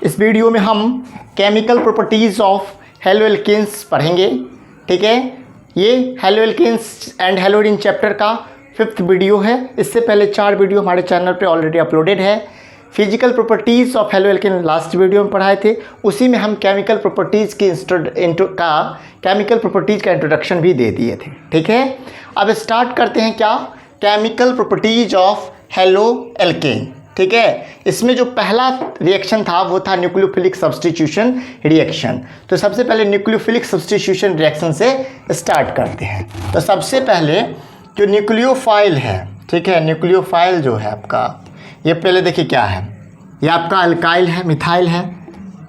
इस वीडियो में हम केमिकल प्रॉपर्टीज़ ऑफ हेलोएल्केन्स पढ़ेंगे। ठीक है, ये हेलोएल्केन्स एंड हेलोइडिन चैप्टर का 5th वीडियो है। इससे पहले 4 वीडियो हमारे चैनल पे ऑलरेडी अपलोडेड है। Physical properties of haloalkane last video में पढ़ाए थे, उसी में हम केमिकल प्रॉपर्टीज़ की केमिकल प्रॉपर्टीज़ का इंट्रोडक्शन भी दे दिए थे। ठीक है, अब स्टार्ट करते हैं क्या, केमिकल प्रॉपर्टीज़ ऑफ हेलोएल्केन। ठीक है, इसमें जो पहला रिएक्शन था वो था न्यूक्लियोफिलिक सब्स्टिट्यूशन रिएक्शन। तो सबसे पहले न्यूक्लियोफिलिक सब्स्टिट्यूशन रिएक्शन से स्टार्ट करते हैं। तो सबसे पहले जो न्यूक्लियोफाइल है, ठीक है, न्यूक्लियोफाइल जो है आपका, ये पहले देखिए क्या है, ये आपका अल्काइल है, मिथाइल है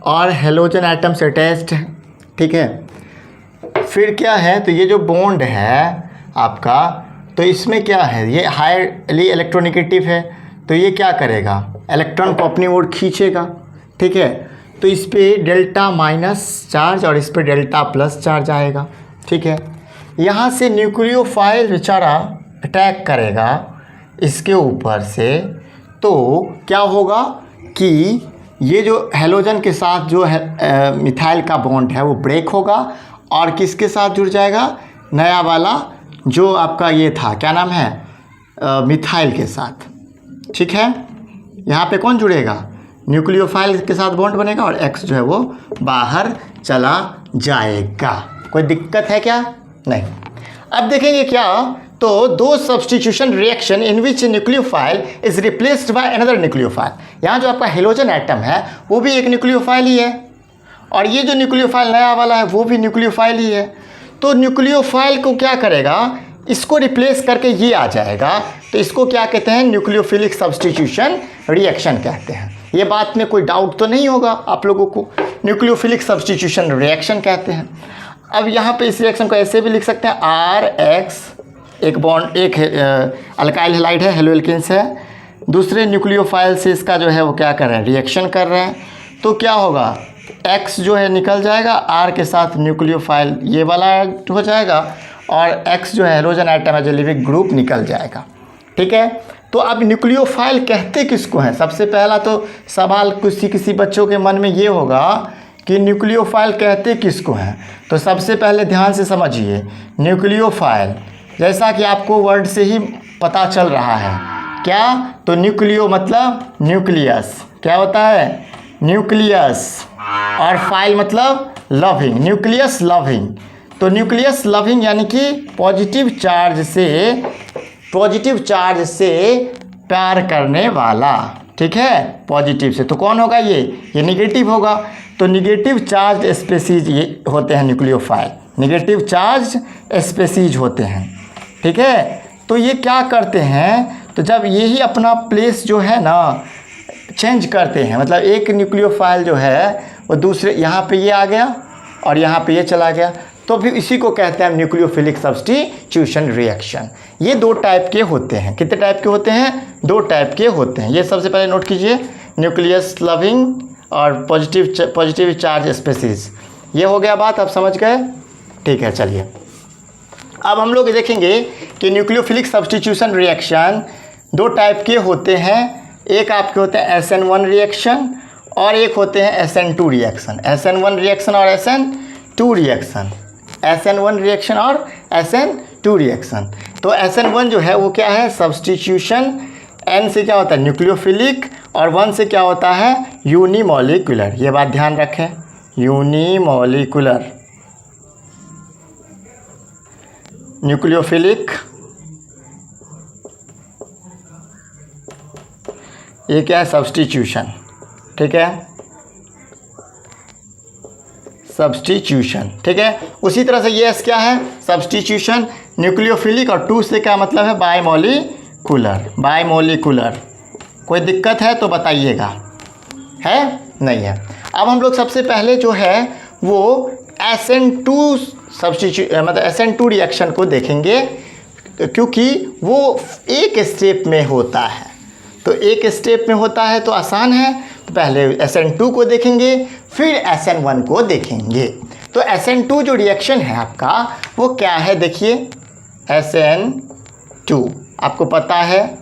और हेलोजन एटम से अटैच्ड है। ठीक है, फिर क्या है, तो ये जो बॉन्ड है आपका, तो इसमें क्या है, ये हाईली इलेक्ट्रोनेगेटिव है, तो ये क्या करेगा, इलेक्ट्रॉन को अपनी ओर खींचेगा। ठीक है, तो इस पर डेल्टा माइनस चार्ज और इस पर डेल्टा प्लस चार्ज आएगा। ठीक है, यहाँ से न्यूक्लियोफाइल बेचारा अटैक करेगा इसके ऊपर से, तो क्या होगा कि ये जो हेलोजन के साथ जो है मिथाइल का बॉन्ड है वो ब्रेक होगा और किसके साथ जुड़ जाएगा, नया वाला जो आपका ये था, क्या नाम है, मिथाइल के साथ। ठीक है, यहाँ पे कौन जुड़ेगा, न्यूक्लियोफाइल के साथ बॉन्ड बनेगा और X जो है वो बाहर चला जाएगा। कोई दिक्कत है क्या, नहीं। अब देखेंगे क्या, तो दो substitution reaction in which nucleophile is replaced by another nucleophile. यहाँ जो आपका हेलोजन एटम है वो भी एक न्यूक्लियोफाइल ही है और ये जो न्यूक्लियोफाइल नया वाला है वो भी न्यूक्लियोफाइल ही है। तो न्यूक्लियोफाइल को क्या करेगा, इसको रिप्लेस करके ये आ जाएगा, तो इसको क्या कहते हैं, न्यूक्लियोफिलिक सब्स्टिट्यूशन रिएक्शन कहते हैं। ये बात में कोई डाउट तो नहीं होगा आप लोगों को, न्यूक्लियोफिलिक सब्स्टिट्यूशन रिएक्शन कहते हैं। अब यहाँ पे इस रिएक्शन को ऐसे भी लिख सकते हैं, RX एक बॉन्ड, एक अल्काइल हैलाइड है, हेलोएल्केन्स है, दूसरे न्यूक्लियोफाइल से इसका जो है वो क्या कर रहे हैं, रिएक्शन कर रहे हैं। तो क्या होगा, X जो है निकल जाएगा, R के साथ न्यूक्लियोफाइल ये वाला ऐड हो जाएगा और X जो है हेलोजन एटम है जो लिविंग ग्रुप निकल जाएगा। ठीक है, तो अब न्यूक्लियोफाइल कहते किसको हैं, सबसे पहला तो सवाल किसी बच्चों के मन में ये होगा कि न्यूक्लियोफाइल कहते किसको हैं। तो सबसे पहले ध्यान से समझिए, न्यूक्लियोफाइल जैसा कि आपको वर्ड से ही पता चल रहा है, क्या, तो न्यूक्लियो मतलब न्यूक्लियस, क्या होता है, न्यूक्लियस, और फाइल मतलब लविंग, न्यूक्लियस लविंग। तो न्यूक्लियस लविंग यानी कि पॉजिटिव चार्ज से प्यार करने वाला। ठीक है, पॉजिटिव से, तो कौन होगा, ये निगेटिव होगा। तो निगेटिव चार्ज स्पेसीज ये होते हैं न्यूक्लियोफाइल, निगेटिव चार्ज स्पेसीज होते हैं। ठीक है, तो ये क्या करते हैं, तो जब यही अपना प्लेस जो है ना चेंज करते हैं, मतलब एक न्यूक्लियोफाइल जो है वो दूसरे, यहाँ पे ये आ गया और यहाँ पे ये चला गया, तो फिर इसी को कहते हैं न्यूक्लियोफिलिक सब्स्टिट्यूशन रिएक्शन। ये 2 टाइप के होते हैं। कितने टाइप के होते हैं, 2 टाइप के होते हैं। ये सबसे पहले नोट कीजिए, न्यूक्लियस लविंग और पॉजिटिव चार्ज स्पेसीज। ये हो गया बात, आप समझ गए। ठीक है, चलिए अब हम लोग देखेंगे कि न्यूक्लियोफिलिक सब्स्टिट्यूशन रिएक्शन 2 टाइप के होते हैं। एक आपके होते हैं SN1 रिएक्शन और एक होते हैं SN2 रिएक्शन। SN1 रिएक्शन और SN2 रिएक्शन, SN1 रिएक्शन और SN2 रिएक्शन। तो SN1 जो है वो क्या है, सब्स्टिट्यूशन, N से क्या होता है, न्यूक्लियोफिलिक, और 1 से क्या होता है, यूनिमॉलिक्यूलर। ये बात ध्यान रखें, यूनिमॉलिक्यूलर न्यूक्लियोफिलिक, ये क्या है, सब्स्टिट्यूशन। ठीक है, सब्स्टिट्यूशन। ठीक है, उसी तरह से ये क्या है, सब्स्टिट्यूशन न्यूक्लियोफिलिक, और 2 से क्या मतलब है, बायमॉलिक्यूलर। कोई दिक्कत है तो बताइएगा, है, नहीं है। अब हम लोग सबसे पहले जो है वो SN2 मतलब SN2 रिएक्शन को देखेंगे, क्योंकि वो एक स्टेप में होता है। तो एक स्टेप में होता है तो आसान है, तो पहले SN2 को देखेंगे फिर SN1 को देखेंगे। तो SN2 जो रिएक्शन है आपका वो क्या है, देखिए SN2 आपको पता है,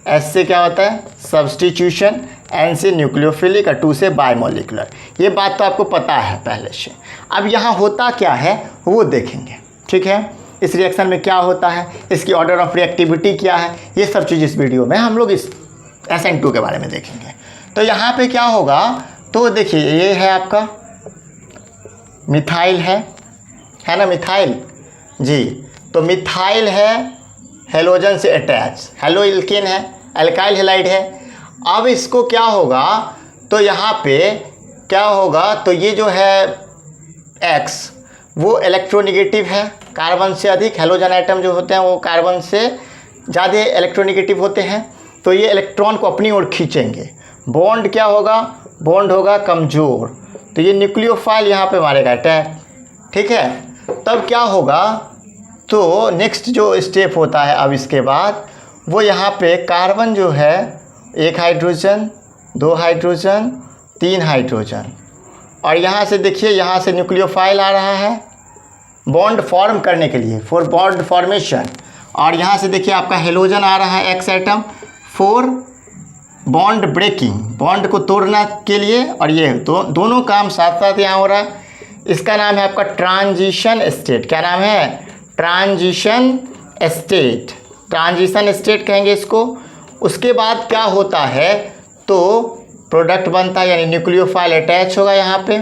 S से क्या होता है, सब्स्टिट्यूशन, N से न्यूक्लियोफिलिक और 2 से बायमोलिकुलर। ये बात तो आपको पता है पहले से। अब यहाँ होता क्या है वो देखेंगे, ठीक है। इस रिएक्शन में क्या होता है, इसकी ऑर्डर ऑफ रिएक्टिविटी क्या है, ये सब चीज़ इस वीडियो में हम लोग इस SN2 के बारे में देखेंगे। तो यहाँ पे क्या होगा, तो देखिए ये है आपका मिथाइल है ना, मिथाइल जी। तो मिथाइल है हेलोजन से अटैच, हेलो एल्केन है, एल्काइल हैलाइड है। अब इसको क्या होगा, तो यहाँ पे क्या होगा, तो ये जो है X वो इलेक्ट्रोनेगेटिव है, कार्बन से अधिक। हेलोजन आइटम जो होते हैं वो कार्बन से ज़्यादा इलेक्ट्रोनेगेटिव होते हैं, तो ये इलेक्ट्रॉन को अपनी ओर खींचेंगे। बॉन्ड क्या होगा, बॉन्ड होगा कमज़ोर, तो ये न्यूक्लियोफाइल यहाँ पे मारेगा अटैक, ठीक है। तब क्या होगा, तो नेक्स्ट जो स्टेप होता है अब इसके बाद, वो यहाँ पे कार्बन जो है 1 हाइड्रोजन, 2 हाइड्रोजन, 3 हाइड्रोजन, और यहाँ से देखिए यहाँ से न्यूक्लियोफाइल आ रहा है बॉन्ड फॉर्म करने के लिए, फॉर बॉन्ड फॉर्मेशन। और यहाँ से देखिए आपका हेलोजन आ रहा है X atom for bond breaking, bond को तोड़ने के लिए। और ये दोनों काम साथ साथ यहाँ हो रहा है। इसका नाम है आपका ट्रांजिशन स्टेट। क्या नाम है, ट्रांजिशन स्टेट, ट्रांजिशन स्टेट कहेंगे इसको। उसके बाद क्या होता है, तो प्रोडक्ट बनता है, यानी न्यूक्लियोफाइल अटैच होगा यहाँ पे,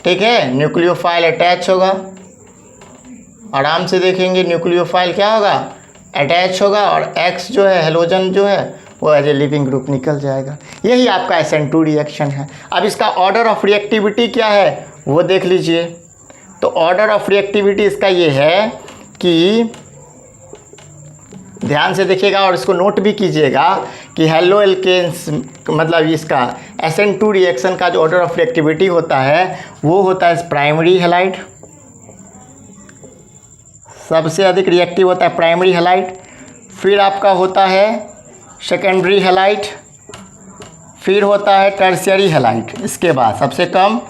ठीक है। न्यूक्लियोफाइल अटैच होगा, आराम से देखेंगे न्यूक्लियोफाइल क्या होगा, अटैच होगा, और X जो है हेलोजन जो है वो एज ए लिविंग ग्रुप निकल जाएगा। यही आपका SN2 रिएक्शन है। अब इसका ऑर्डर ऑफ रिएक्टिविटी क्या है वो देख लीजिए। तो ऑर्डर ऑफ रिएक्टिविटी इसका ये है कि ध्यान से देखिएगा और इसको नोट भी कीजिएगा कि हेलो एल्केन्स मतलब इसका SN2 रिएक्शन का जो ऑर्डर ऑफ रिएक्टिविटी होता है वो होता है प्राइमरी हैलाइड, सबसे अधिक रिएक्टिव होता है प्राइमरी हैलाइड। फिर आपका होता है सेकेंडरी हैलाइड, फिर होता है टर्शियरी हैलाइड। इसके बाद सबसे कम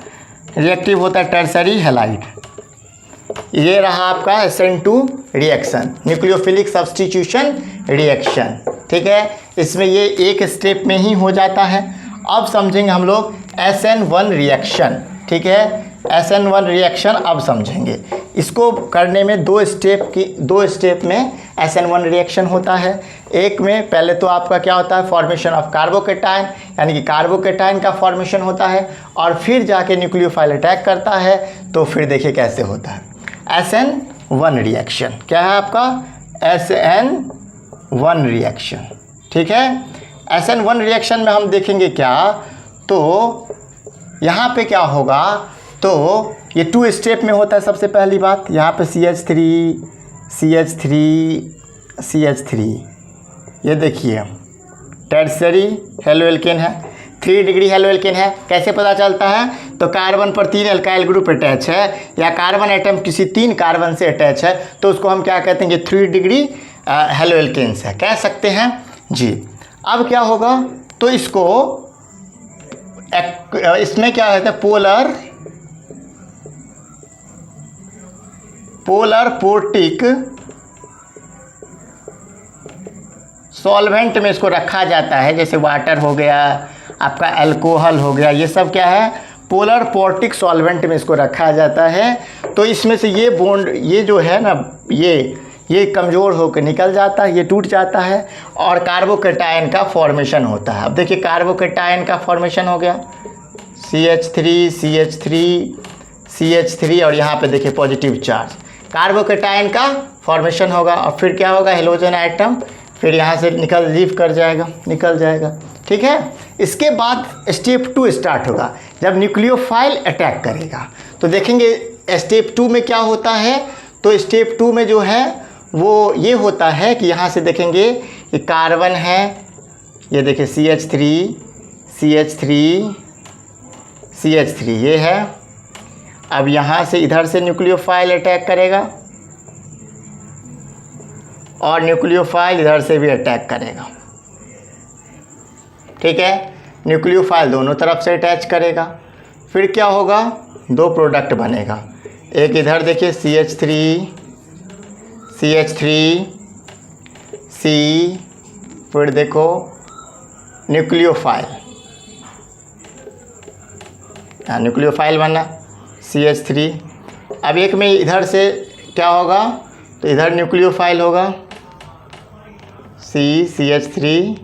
रिएक्टिव होता है टर्शियरी हैलाइड। ये रहा आपका SN2 reaction, nucleophilic substitution reaction, ठीक है। इसमें ये एक स्टेप में ही हो जाता है। अब समझेंगे हम लोग SN1 रिएक्शन, ठीक है। SN1 रिएक्शन अब समझेंगे। इसको करने में दो स्टेप में SN1 रिएक्शन होता है। एक में पहले तो आपका क्या होता है, फॉर्मेशन ऑफ कार्बोकेटाइन, यानी कि कार्बोकेटाइन का फॉर्मेशन होता है, और फिर जाके न्यूक्लियोफाइल अटैक करता है। तो फिर देखिए कैसे होता है SN1 रिएक्शन। क्या है आपका SN1 रिएक्शन, ठीक है। SN1 रिएक्शन में हम देखेंगे क्या, तो यहाँ पे क्या होगा, तो ये 2 स्टेप में होता है। सबसे पहली बात यहाँ पे CH3 ये देखिए टर्शियरी हेलो एल्केन है, 3 डिग्री हेलो एल्केन है। कैसे पता चलता है, तो कार्बन पर 3 एल्काइल ग्रुप अटैच है, या कार्बन एटम किसी 3 कार्बन से अटैच है, तो उसको हम क्या कहते हैं कि 3 डिग्री हेलो एल्केन्स है, कह सकते हैं जी। अब क्या होगा, तो इसको इसमें क्या कहते हैं, पोलर पोर्टिक सॉल्वेंट में इसको रखा जाता है। जैसे वाटर हो गया, आपका अल्कोहल हो गया, ये सब क्या है, पोलर पोर्टिक सॉल्वेंट में इसको रखा जाता है। तो इसमें से ये बॉन्ड, ये जो है ना, ये कमज़ोर होकर निकल जाता है, ये टूट जाता है, और कार्बोकेटाइन का फॉर्मेशन होता है। अब देखिए कार्बोकेटाइन का फॉर्मेशन हो गया, CH3 और यहाँ पे देखिए पॉजिटिव चार्ज, कार्बोकेटाइन का फॉर्मेशन होगा। और फिर क्या होगा, हेलोजन आइटम फिर यहाँ से निकल जाएगा, ठीक है। इसके बाद स्टेप 2 स्टार्ट होगा, जब न्यूक्लियोफाइल अटैक करेगा। तो देखेंगे स्टेप 2 में क्या होता है। तो स्टेप 2 में जो है वो ये होता है कि यहाँ से देखेंगे कि कार्बन है, ये देखिए CH3 ये है। अब यहाँ से इधर से न्यूक्लियोफाइल अटैक करेगा, और न्यूक्लियोफाइल इधर से भी अटैक करेगा, ठीक है। न्यूक्लियोफाइल दोनों तरफ से अटैच करेगा। फिर क्या होगा, 2 प्रोडक्ट बनेगा। एक इधर देखिए CH3C, फिर देखो न्यूक्लियोफाइल, हाँ न्यूक्लियोफाइल बना CH3। अब एक में इधर से क्या होगा, तो इधर न्यूक्लियोफाइल होगा CH3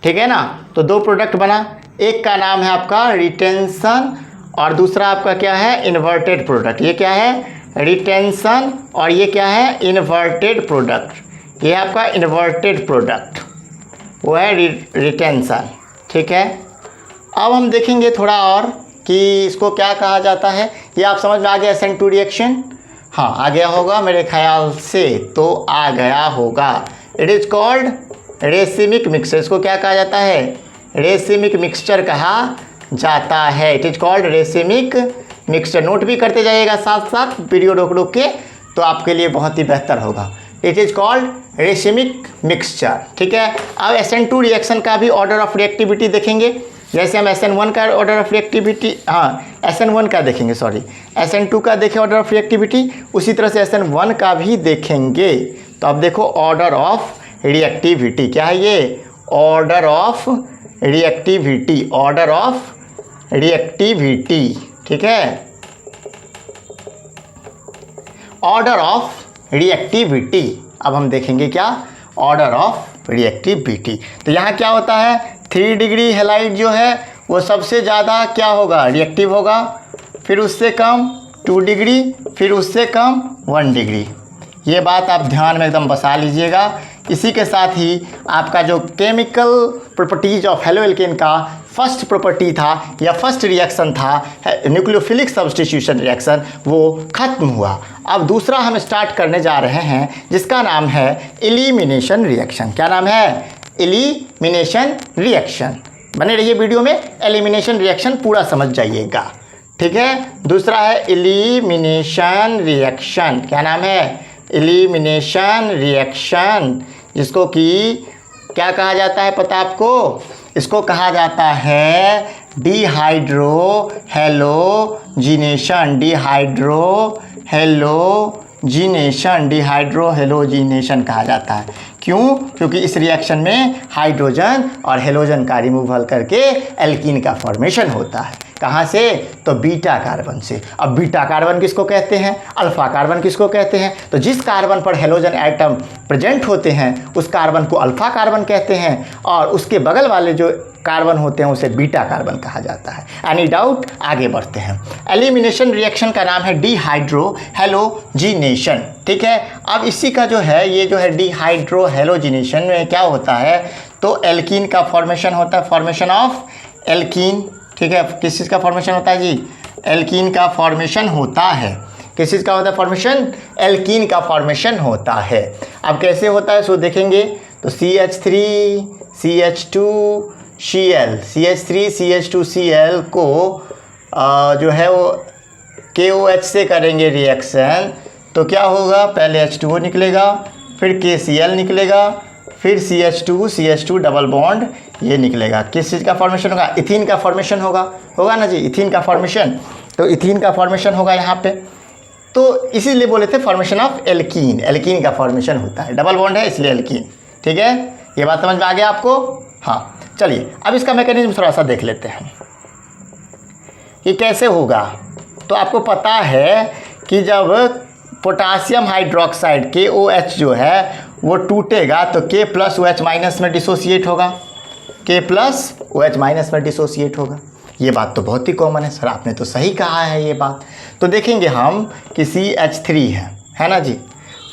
ठीक है ना। तो दो प्रोडक्ट बना, एक का नाम है आपका रिटेंशन और दूसरा आपका क्या है, इन्वर्टेड प्रोडक्ट। ये क्या है, रिटेंशन और ये क्या है, इन्वर्टेड प्रोडक्ट। ये आपका इन्वर्टेड प्रोडक्ट वो है रिटेंशन, ठीक है। अब हम देखेंगे थोड़ा और कि इसको क्या कहा जाता है। ये आप समझ में आ गया SN2 रिएक्शन, हाँ आ गया होगा मेरे ख्याल से, तो आ गया होगा। It is called racemic mixture. इसको क्या कहा जाता है, रेसिमिक मिक्सचर कहा जाता है। It is called racemic mixture. Note भी करते जाइएगा साथ साथ वीडियो रोक के, तो आपके लिए बहुत ही बेहतर होगा। It is called racemic mixture, ठीक है। अब SN2 रिएक्शन का भी ऑर्डर ऑफ रिएक्टिविटी देखेंगे। जैसे हम SN1 का ऑर्डर ऑफ रिएक्टिविटी, हाँ SN1 का देखेंगे, सॉरी SN2 का देखें ऑर्डर ऑफ रिएक्टिविटी, उसी तरह से SN1 का भी देखेंगे। तो अब देखो ऑर्डर ऑफ रिएक्टिविटी क्या है, ये order of reactivity, order of reactivity, ठीक है, ऑर्डर ऑफ रिएक्टिविटी। अब हम देखेंगे क्या, ऑर्डर ऑफ रिएक्टिविटी। तो यहाँ क्या होता है, 3 डिग्री हैलाइड जो है वो सबसे ज़्यादा क्या होगा, रिएक्टिव होगा, फिर उससे कम 2 डिग्री, फिर उससे कम 1 डिग्री। ये बात आप ध्यान में एकदम बसा लीजिएगा। इसी के साथ ही आपका जो केमिकल प्रॉपर्टीज ऑफ हेलोएल्केन का फर्स्ट प्रॉपर्टी था या फर्स्ट रिएक्शन था न्यूक्लियोफिलिक सब्स्टिट्यूशन रिएक्शन, वो खत्म हुआ। अब दूसरा हम स्टार्ट करने जा रहे हैं जिसका नाम है एलिमिनेशन रिएक्शन। क्या नाम है, एलिमिनेशन रिएक्शन। बने रहिए वीडियो में, एलिमिनेशन रिएक्शन पूरा समझ जाइएगा, ठीक है। दूसरा है एलिमिनेशन रिएक्शन। क्या नाम है, एलिमिनेशन रिएक्शन, जिसको कि क्या कहा जाता है पता आपको, इसको कहा जाता है डिहाइड्रो हेलोजिनेशन। डिहाइड्रो हेलोजिनेशन कहा जाता है। क्यों, क्योंकि इस रिएक्शन में हाइड्रोजन और हेलोजन का रिमूवल करके एल्कीन का फॉर्मेशन होता है। कहाँ से, तो बीटा कार्बन से। अब बीटा कार्बन किसको कहते हैं, अल्फा कार्बन किसको कहते हैं, तो जिस कार्बन पर हेलोजन एटम प्रेजेंट होते हैं उस कार्बन को अल्फा कार्बन कहते हैं, और उसके बगल वाले जो कार्बन होते हैं उसे बीटा कार्बन कहा जाता है। एनी डाउट, आगे बढ़ते हैं। एलिमिनेशन रिएक्शन का नाम है डिहाइड्रो हेलोजिनेशन, ठीक है। अब इसी का जो है, ये जो है डिहाइड्रो हेलोजिनेशन में क्या होता है, तो एल्कीन का फॉर्मेशन होता है, फॉर्मेशन ऑफ एल्कीन, ठीक है। किस चीज़ का फॉर्मेशन होता है जी, एल्कीन का फॉर्मेशन होता है। किस चीज़ का होता है फॉर्मेशन, एल्कीन का फॉर्मेशन होता है। अब कैसे होता है सो देखेंगे, तो CH3 CH2 Cl, CH3 CH2 Cl को जो है वो KOH से करेंगे रिएक्शन, तो क्या होगा, पहले H2O निकलेगा, फिर KCl निकलेगा, फिर CH2 डबल बॉन्ड ये निकलेगा। किस चीज़ का फॉर्मेशन होगा, इथीन का फॉर्मेशन होगा ना जी, इथीन का फॉर्मेशन। तो इथीन का फॉर्मेशन होगा यहाँ पे, तो इसीलिए बोले थे फॉर्मेशन ऑफ एल्कीन, एल्कीन का फॉर्मेशन होता है, डबल बॉन्ड है इसलिए एल्कीन, ठीक है। ये बात समझ में आ गया आपको, हाँ। चलिए अब इसका मैकेनिज्म थोड़ा सा देख लेते हैं कि कैसे होगा। तो आपको पता है कि जब पोटासियम हाइड्रोक्साइड KOH जो है वो टूटेगा तो K प्लस OH माइनस में डिसोसिएट होगा, K प्लस OH माइनस में डिसोसिएट होगा। ये बात तो बहुत ही कॉमन है सर, आपने तो सही कहा है ये बात। तो देखेंगे हम कि CH3 है ना जी,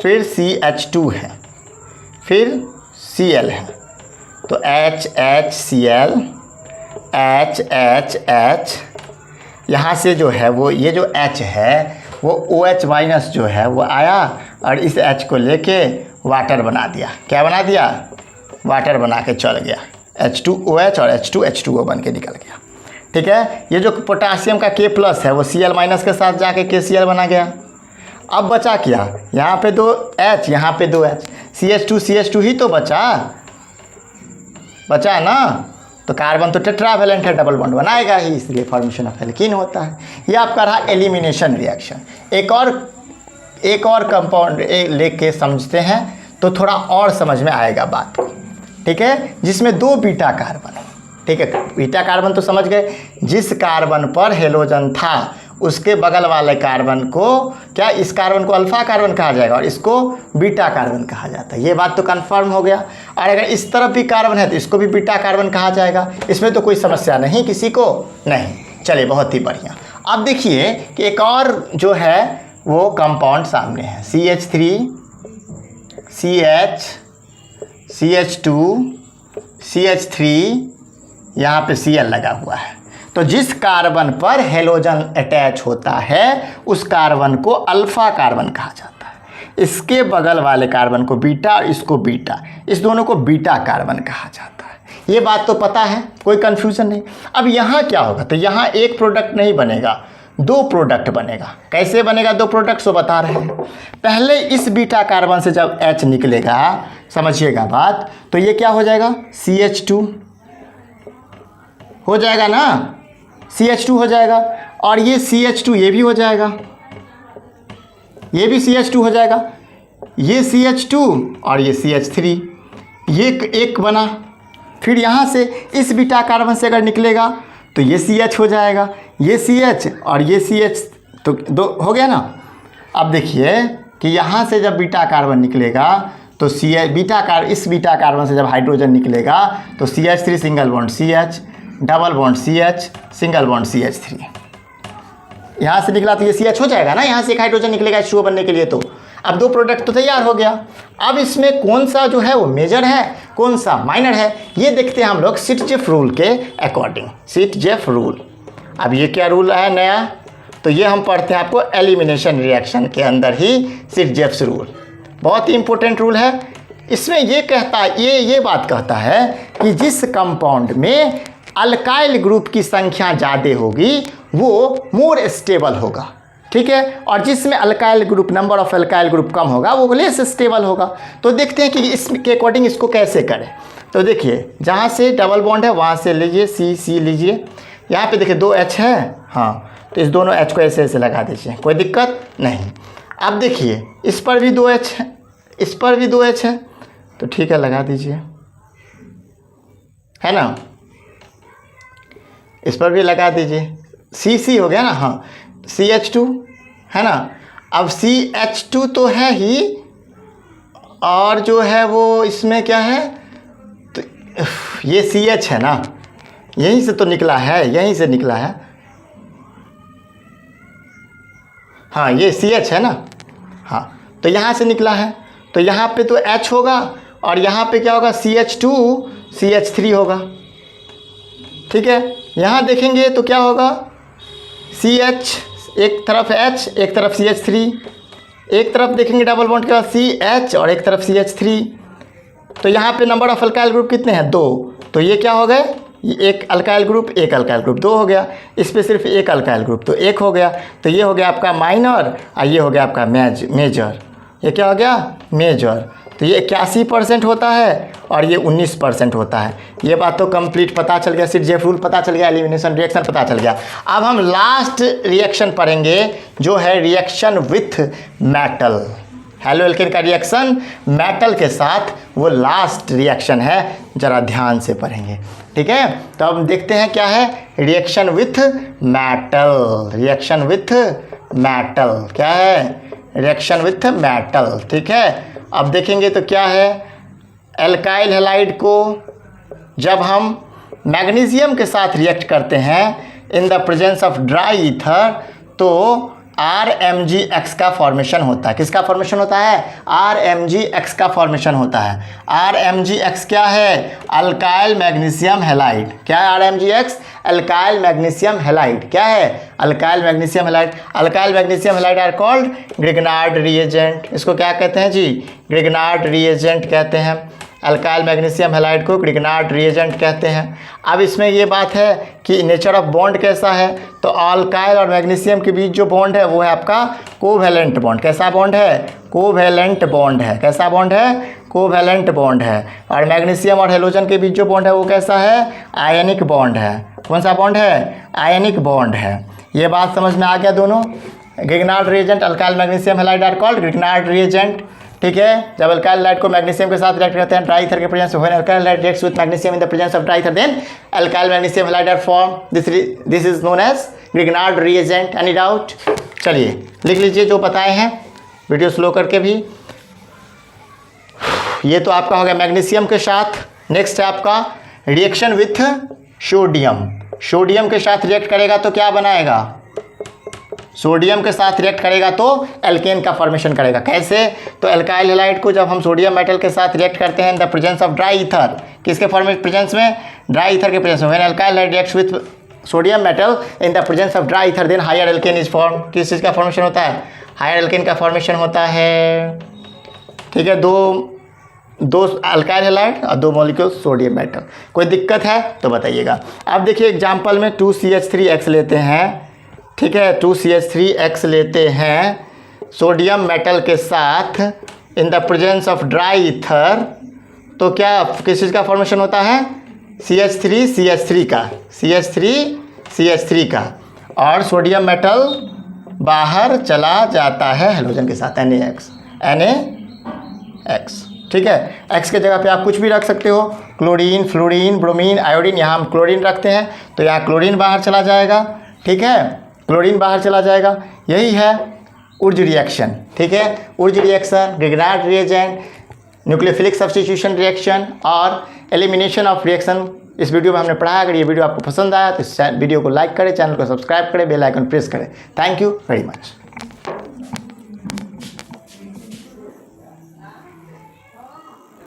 फिर CH2 है, फिर Cl है, तो HCl HH यहाँ से जो है वो ये जो H है वो OH माइनस जो है वो आया और इस H को लेके वाटर बना दिया। क्या बना दिया, वाटर बना के चल गया, H2OH और H2H2O बन के निकल गया, ठीक है। ये जो पोटासियम का K प्लस है वो Cl माइनस के साथ जाके KCl बना गया। अब बचा क्या, यहाँ पे 2 H, यहाँ पे 2 H, CH2 ही तो बचा ना, तो कार्बन तो टेट्रावेलेंट है, डबल बॉन्ड बनाएगा ही, इसलिए फॉर्मेशन ऑफ एल्कीन होता है। ये आपका रहा एलिमिनेशन रिएक्शन। एक और कंपाउंड लेके समझते हैं तो थोड़ा और समझ में आएगा बात, ठीक है, जिसमें 2 बीटा कार्बन है, ठीक है। बीटा कार्बन तो समझ गए, जिस कार्बन पर हेलोजन था उसके बगल वाले कार्बन को क्या, इस कार्बन को अल्फा कार्बन कहा जाएगा और इसको बीटा कार्बन कहा जाता है। ये बात तो कंफर्म हो गया। और अगर इस तरफ भी कार्बन है तो इसको भी बीटा कार्बन कहा जाएगा। इसमें तो कोई समस्या नहीं किसी को, नहीं। चलिए बहुत ही बढ़िया। अब देखिए कि एक और जो है वो कंपाउंड सामने है, CH3 CH CH2 CH3, यहाँ पे Cl लगा हुआ है। तो जिस कार्बन पर हेलोजन अटैच होता है उस कार्बन को अल्फा कार्बन कहा जाता है, इसके बगल वाले कार्बन को बीटा और इसको बीटा, इस दोनों को बीटा कार्बन कहा जाता है। ये बात तो पता है, कोई कन्फ्यूज़न नहीं। अब यहाँ क्या होगा, तो यहाँ एक प्रोडक्ट नहीं बनेगा, दो प्रोडक्ट बनेगा। कैसे बनेगा दो प्रोडक्ट, सो बता रहे हैं। पहले इस बीटा कार्बन से जब H निकलेगा, समझिएगा बात, तो ये क्या हो जाएगा, CH2 हो जाएगा ना, CH2 हो जाएगा। और ये CH2 ये भी हो जाएगा, ये भी CH2 हो जाएगा, ये CH2 और ये CH3, ये एक बना। फिर यहाँ से इस बीटा कार्बन से अगर निकलेगा तो ये CH हो जाएगा, ये CH और ये CH, तो दो हो गया ना। अब देखिए कि यहाँ से जब बीटा कार्बन निकलेगा तो इस बीटा कार्बन से जब हाइड्रोजन निकलेगा तो CH3 single bond CH, double bond CH, single bond CH3। यहाँ से निकला तो ये CH हो जाएगा ना, यहाँ से एक हाइड्रोजन निकलेगा H2O बनने के लिए। तो अब दो प्रोडक्ट तो तैयार हो गया। अब इसमें कौन सा जो है वो मेजर है, कौन सा माइनर है, ये देखते हैं हम लोग सिटजेफ रूल के अकॉर्डिंग। सिटजेफ रूल, अब ये क्या रूल है नया, तो ये हम पढ़ते हैं आपको एलिमिनेशन रिएक्शन के अंदर ही सिटजेफ रूल, बहुत ही इंपॉर्टेंट रूल है। इसमें ये कहता है, ये बात कहता है कि जिस कंपाउंड में अल्काइल ग्रुप की संख्या ज़्यादा होगी वो मोर स्टेबल होगा, ठीक है, और जिसमें alkyl group, number of alkyl group कम होगा वो लेस स्टेबल होगा। तो देखते हैं कि इसके अकॉर्डिंग इसको कैसे करें। तो देखिए जहाँ से डबल बॉन्ड है वहाँ से लीजिए C लीजिए, यहाँ पे देखिए 2 H है, हाँ, तो इस दोनों H को ऐसे ऐसे लगा दीजिए, कोई दिक्कत नहीं। अब देखिए इस पर भी 2 H है, इस पर भी 2 H है, तो ठीक है लगा दीजिए, है ना, इस पर भी लगा दीजिए, C हो गया ना, हाँ, CH2 है ना। अब CH2 तो है ही, और जो है वो इसमें क्या है, तो ये CH है ना, यहीं से तो निकला है, यहीं से निकला है, हाँ ये CH है ना, हाँ, तो यहाँ से निकला है, तो यहाँ पे तो H होगा और यहाँ पे क्या होगा, CH2 CH3 होगा, ठीक है। यहाँ देखेंगे तो क्या होगा, CH एक तरफ H एक तरफ CH3, एक तरफ देखेंगे डबल बॉन्ड के बाद CH और एक तरफ CH3। तो यहाँ पे नंबर ऑफ अल्काइल ग्रुप कितने हैं, 2, तो ये क्या हो गए, एक अल्काइल ग्रुप एक अल्काइल ग्रुप 2 हो गया, इस पे सिर्फ एक अल्काइल ग्रुप तो 1 हो गया। तो ये हो गया आपका माइनर और ये हो गया आपका मेजर, ये क्या हो गया, मेजर। तो ये 81% होता है और ये 19% होता है। ये बात तो कंप्लीट पता चल गया, सिटजेफ रूल पता चल गया, एलिमिनेशन रिएक्शन पता चल गया। अब हम लास्ट रिएक्शन पढ़ेंगे जो है reaction with metal. Halo alkane का रिएक्शन मेटल के साथ वो लास्ट रिएक्शन है, ज़रा ध्यान से पढ़ेंगे, ठीक है। तो अब देखते हैं क्या है reaction with metal. Reaction with metal क्या है, रिएक्शन विथ मेटल, ठीक है। अब देखेंगे तो क्या है, एल्काइल हैलाइड को जब हम मैग्नीशियम के साथ रिएक्ट करते हैं in the presence of dry ether तो RMgX का फॉर्मेशन होता है। किसका फॉर्मेशन होता है, RMgX का फॉर्मेशन होता है। RMgX क्या है, अल्काइल मैग्नीशियम हैलाइड। क्या है RMgX, अल्काइल मैग्नीशियम हैलाइड। क्या है, alkyl magnesium halide. Alkyl magnesium halide are called Grignard reagent. इसको क्या कहते हैं जी, ग्रिग्नार्ड रिएजेंट कहते हैं। अल्काइल मैग्नीशियम हैलाइड को ग्रिग्नार्ड रिएजेंट कहते हैं। अब इसमें ये बात है कि नेचर ऑफ बॉन्ड कैसा है, तो अल्काइल और मैग्नीशियम के बीच जो बॉन्ड है वो है आपका कोवैलेंट बॉन्ड। कैसा बॉन्ड है, कोवैलेंट बॉन्ड है। कैसा बॉन्ड है, कोवैलेंट बॉन्ड है। और मैग्नीशियम और हेलोजन के बीच जो बॉन्ड है वो कैसा है, आयनिक बॉन्ड है। कौन सा बॉन्ड है, आयनिक बॉन्ड है। ये बात समझ में आ गया दोनों। Grignard reagent, alkyl magnesium halide are called Grignard reagent, ठीक है। जब अल्काइल हैलाइड को मैग्नीशियम के साथ रिएक्ट करते हैं ड्राई ईथर के प्रेजेंस में, when alkyl halide reacts with magnesium in the presence of dry ether then alkyl magnesium halide are form, this is known as Grignard reagent. Any doubt? चलिए लिख लीजिए जो बताए हैं, वीडियो स्लो करके भी। ये तो आपका हो गया मैग्नीशियम के साथ। नेक्स्ट है आपका रिएक्शन विथ सोडियम। सोडियम के साथ रिएक्ट करेगा तो क्या बनाएगा? सोडियम के साथ रिएक्ट करेगा तो एल्केन का फॉर्मेशन करेगा। कैसे? तो अल्काइल हैलाइड को जब हम सोडियम मेटल के साथ रिएक्ट करते हैं in the presence of dry ether, किसके प्रेजेंस में? ड्राई ईथर के प्रेजेंस में। When alkyl halide reacts with sodium metal in the presence of dry ether then higher alkane is form. किस चीज़ का फॉर्मेशन होता है? हायर एल्केन का फॉर्मेशन होता है। ठीक है, दो अल्काइल हैलाइड और 2 मॉलिक्यूल सोडियम मेटल। कोई दिक्कत है तो बताइएगा। अब देखिए एग्जाम्पल में 2CH3X लेते हैं। ठीक है, 2CH3X लेते हैं सोडियम मेटल के साथ इन the presence of dry ether, तो क्या किस चीज़ का फॉर्मेशन होता है? CH3CH3 का, CH3CH3 का, और सोडियम मेटल बाहर चला जाता है हेलोजन के साथ NaX। ठीक है, X के जगह पे आप कुछ भी रख सकते हो, क्लोरीन, फ्लोरीन, ब्रोमीन, आयोडीन। यहाँ हम क्लोरीन रखते हैं तो यहाँ क्लोरीन बाहर चला जाएगा। ठीक है, क्लोरीन बाहर चला जाएगा। यही है उर्ज रिएक्शन। ठीक है, Wurtz reaction, Grignard reagent, nucleophilic substitution reaction और एलिमिनेशन ऑफ रिएक्शन इस वीडियो में हमने पढ़ा। अगर ये वीडियो आपको पसंद आया तो इस वीडियो को लाइक करें, चैनल को सब्सक्राइब करें, बेल आइकन प्रेस करें। Thank you very much.